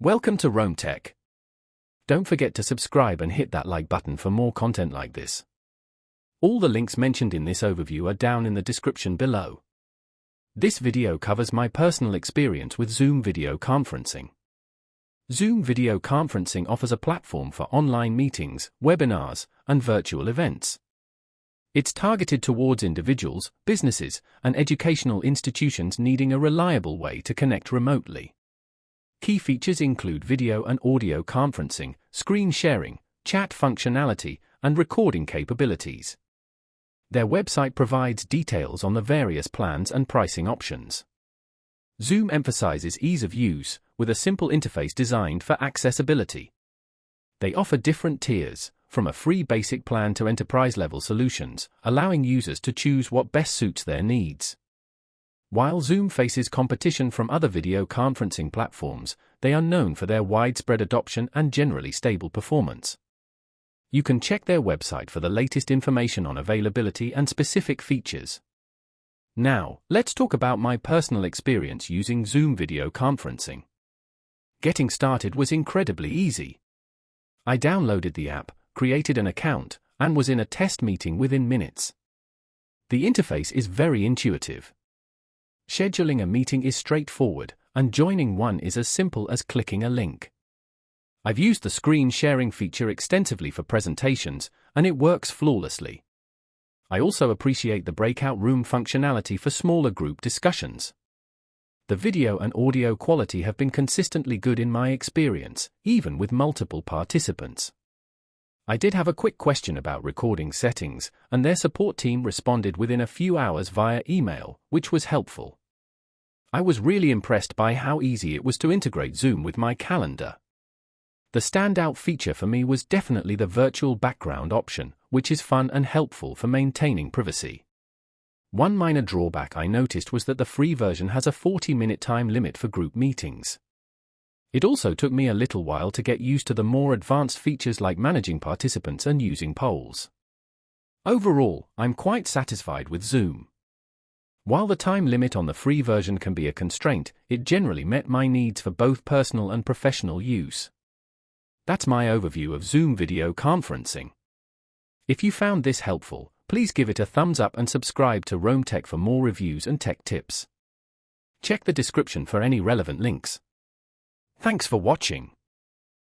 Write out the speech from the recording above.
Welcome to Rome Tech. Don't forget to subscribe and hit that like button for more content like this. All the links mentioned in this overview are down in the description below. This video covers my personal experience with Zoom video conferencing. Zoom video conferencing offers a platform for online meetings, webinars, and virtual events. It's targeted towards individuals, businesses, and educational institutions needing a reliable way to connect remotely. Key features include video and audio conferencing, screen sharing, chat functionality, and recording capabilities. Their website provides details on the various plans and pricing options. Zoom emphasizes ease of use, with a simple interface designed for accessibility. They offer different tiers, from a free basic plan to enterprise-level solutions, allowing users to choose what best suits their needs. While Zoom faces competition from other video conferencing platforms, they are known for their widespread adoption and generally stable performance. You can check their website for the latest information on availability and specific features. Now, let's talk about my personal experience using Zoom video conferencing. Getting started was incredibly easy. I downloaded the app, created an account, and was in a test meeting within minutes. The interface is very intuitive. Scheduling a meeting is straightforward, and joining one is as simple as clicking a link. I've used the screen sharing feature extensively for presentations, and it works flawlessly. I also appreciate the breakout room functionality for smaller group discussions. The video and audio quality have been consistently good in my experience, even with multiple participants. I did have a quick question about recording settings, and their support team responded within a few hours via email, which was helpful. I was really impressed by how easy it was to integrate Zoom with my calendar. The standout feature for me was definitely the virtual background option, which is fun and helpful for maintaining privacy. One minor drawback I noticed was that the free version has a 40-minute time limit for group meetings. It also took me a little while to get used to the more advanced features like managing participants and using polls. Overall, I'm quite satisfied with Zoom. While the time limit on the free version can be a constraint, it generally met my needs for both personal and professional use. That's my overview of Zoom video conferencing. If you found this helpful, please give it a thumbs up and subscribe to Rome Tech for more reviews and tech tips. Check the description for any relevant links. Thanks for watching.